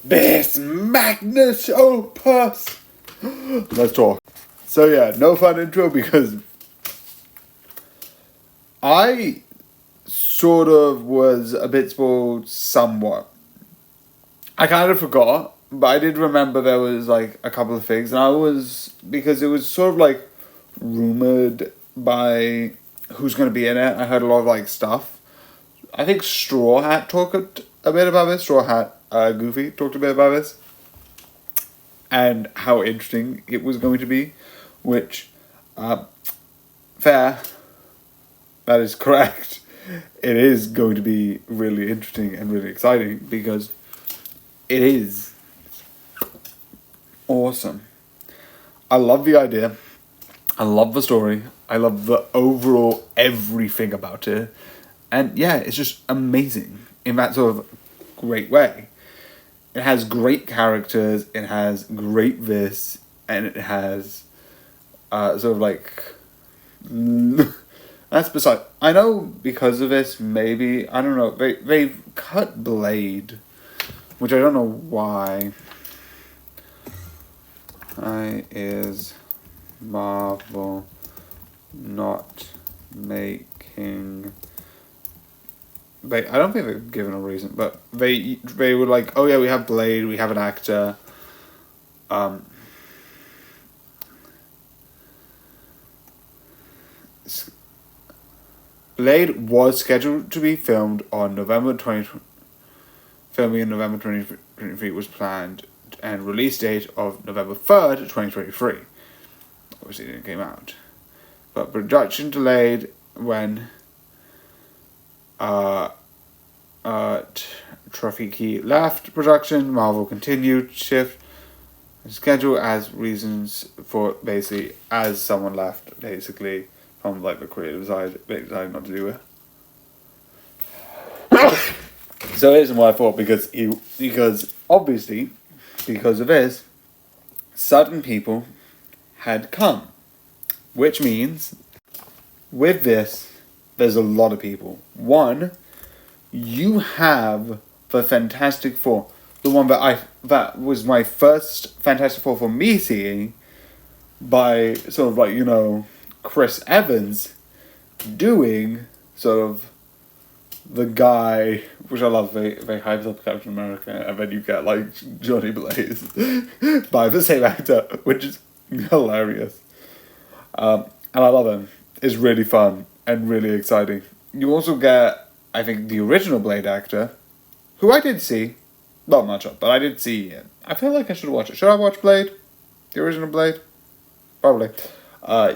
this Magnus Opus. Let's talk. So yeah, no fun intro because I sort of was a bit spoiled somewhat. I kind of forgot, but I did remember there was like a couple of things, and because it was sort of like rumored by who's going to be in it. I heard a lot of like stuff. I think Straw Hat talked a bit about this. Straw Hat, Goofy talked a bit about this, and how interesting it was going to be, which, fair. That is correct. It is going to be really interesting and really exciting because it is awesome. I love the idea. I love the story. I love the overall everything about it. And yeah, it's just amazing in that sort of great way. It has great characters, it has great this, and it has sort of like... That's beside... I know because of this, maybe... I don't know. They've cut Blade, which I don't know why. Why is Marvel not making... I don't think they've given a reason, but they were like, oh yeah, we have Blade, we have an actor. Blade was scheduled to be filmed on November 20... Filming in November 2023 was planned, and release date of November 3rd, 2023. Obviously it didn't came out. But production delayed when Trafiki left production. Marvel continued shift schedule as reasons for basically as someone left basically from like the creative side, they decided not to do it. So it isn't what I thought because obviously because of this, certain people had come, which means with this there's a lot of people. One, you have the Fantastic Four, the one that was my first Fantastic Four for me seeing by sort of like, you know, Chris Evans doing sort of the guy, which I love, they hyped up Captain America, and then you get like Johnny Blaze by the same actor, which is hilarious. And I love him. It's really fun and really exciting. You also get, I think, the original Blade actor, who I did see, not much of, but I did see it. I feel like I should watch it. Should I watch Blade? The original Blade? Probably.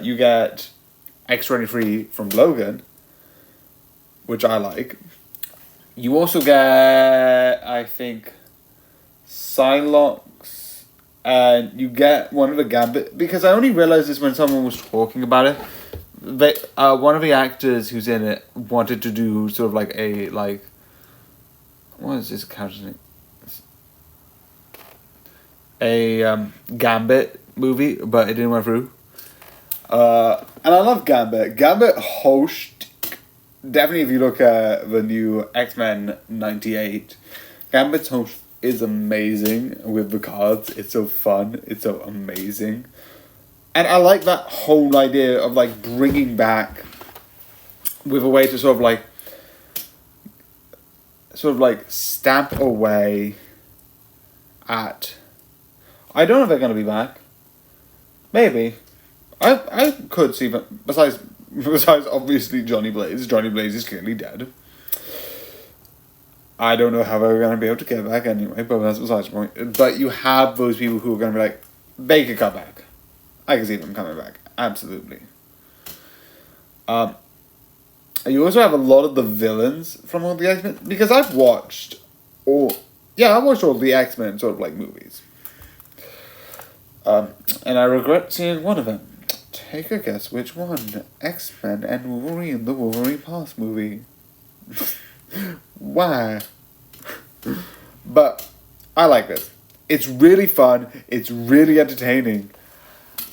You get X-23 from Logan, which I like. You also get, I think, Psylocke, and you get one of the Gambit, because I only realized this when someone was talking about it. One of the actors who's in it wanted to do sort of like a, like, what is this character's name? A Gambit movie, but it didn't went through. And I love Gambit. Gambit host, definitely if you look at the new X-Men 98, Gambit's host is amazing with the cards. It's so fun. It's so amazing. And I like that whole idea of like bringing back with a way to sort of like stamp away at... I don't know if they're going to be back. Maybe. I could see them. Besides obviously Johnny Blaze. Johnny Blaze is clearly dead. I don't know how they're going to be able to get back anyway, but that's besides the point. But you have those people who are going to be like, they could come back. I can see them coming back. Absolutely. You also have a lot of the villains from all the X-Men. Because I've watched all the X-Men sort of like movies. And I regret seeing one of them. Take a guess which one. X-Men and Wolverine, the Wolverine Pass movie. Why? But I like this. It's really fun. It's really entertaining.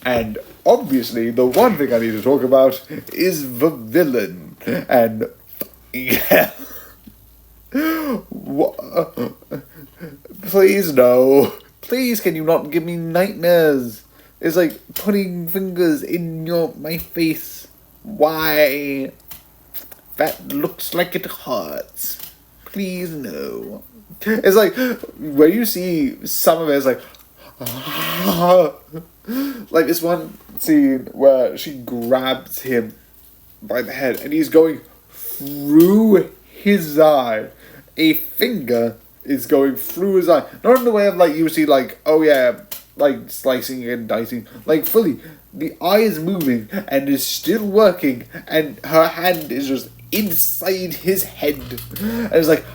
And obviously, the one thing I need to talk about is the villain. And yeah. Please no. Please, can you not give me nightmares? It's like putting fingers in my face. Why? That looks like it hurts. Please no. It's like when you see some of it, it's like like this one scene where she grabs him by the head and he's going through his eye. A finger is going through his eye. Not in the way of like you see like, oh yeah, like slicing and dicing. Like fully, the eye is moving and is still working and her hand is just inside his head. And it's like,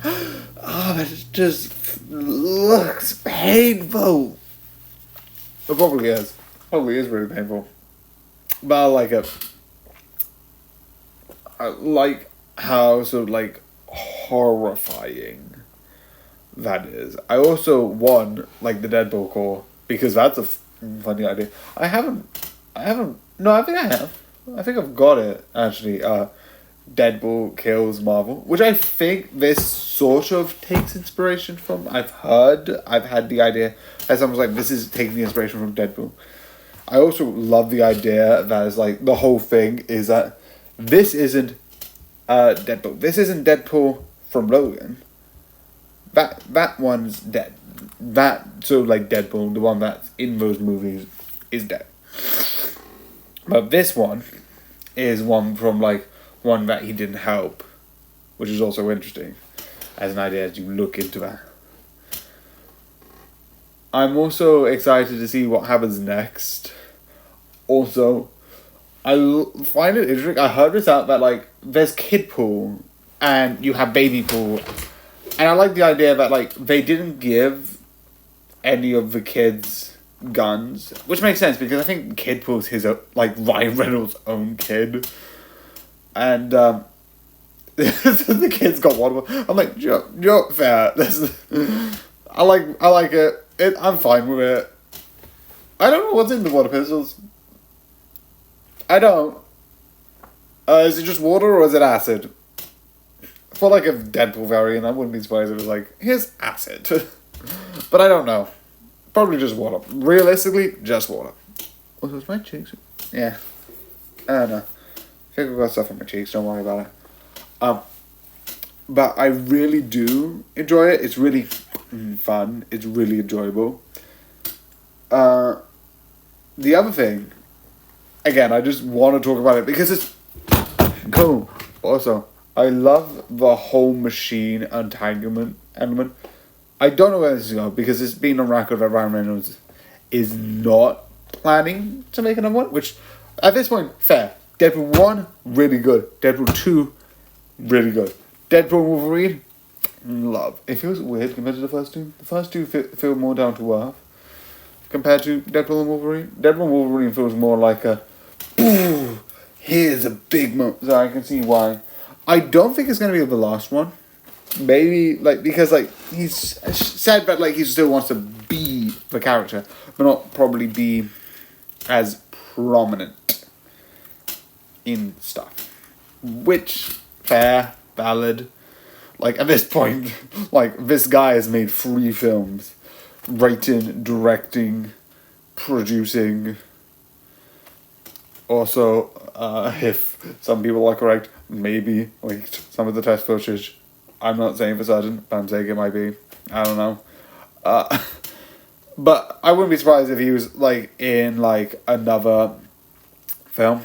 oh, it just looks painful. It probably is. Probably is really painful. But I like it. I like how sort of like horrifying that is. I also won like the Deadpool core because that's a funny idea. I think I have. I think I've got it actually. Deadpool kills Marvel, which I think this sort of takes inspiration from. I've had the idea that someone's like, this is taking the inspiration from Deadpool. I also love the idea that is like the whole thing is that this isn't Deadpool. This isn't Deadpool from Logan. That one's dead. That sort of like Deadpool, the one that's in those movies, is dead. But this one is one from like one that he didn't help, which is also interesting as an idea as you look into that. I'm also excited to see what happens next. Also, I find it interesting. I heard this out that like there's kid pool and you have baby pool, and I like the idea that like they didn't give any of the kids guns, which makes sense because I think kid pool's his like Ryan Reynolds' own kid, and the kid's got one. I'm like, you're fair. I like it. I'm fine with it. I don't know what's in the water pistols. I don't. Is it just water or is it acid? For like a Deadpool variant, I wouldn't be surprised if it was like, here's acid. But I don't know. Probably just water. Realistically, just water. Oh, it's my cheeks. Yeah. I don't know. I think I've got stuff on my cheeks, don't worry about it. But I really do enjoy it. It's really fun. It's really enjoyable. The other thing, again, I just want to talk about it because it's cool. Also, I love the whole machine entanglement element. I don't know where this is going because it's been on record that Ryan Reynolds is not planning to make another one, which at this point, fair. Deadpool 1, really good. Deadpool 2, really good. Deadpool and Wolverine, love. It feels weird compared to the first two. The first two feel more down to earth compared to Deadpool and Wolverine. Deadpool and Wolverine feels more like a, ooh, here's a big moment. So I can see why. I don't think it's going to be the last one. Maybe, like, because, like, he's said that, like, he still wants to be the character, but not probably be as prominent in stuff. Which, fair, valid. Like, at this point, like, this guy has made 3 films. Writing, directing, producing. Also, if some people are correct, maybe leaked some of the test footage. I'm not saying for certain, but I'm saying it might be. I don't know. But I wouldn't be surprised if he was, like, in, like, another film.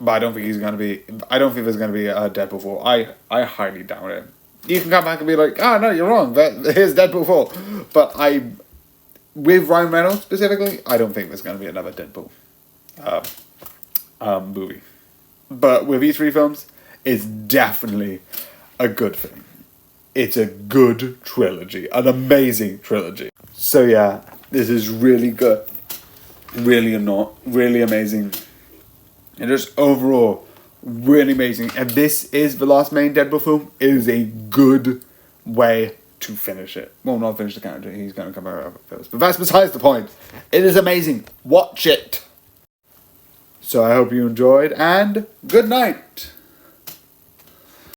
But I don't think he's going to be... I don't think there's going to be a Deadpool 4. I highly doubt it. You can come back and be like, oh, no, you're wrong. Here's Deadpool 4. But with Ryan Reynolds specifically, I don't think there's going to be another Deadpool movie. But with these 3 films, it's definitely a good thing. It's a good trilogy. An amazing trilogy. So yeah, this is really good. Really amazing. And just overall, really amazing. And this is the last main Deadpool film. It is a good way to finish it. Well, not finish the character. He's going to come out first. But that's besides the point. It is amazing. Watch it. So I hope you enjoyed, and good night.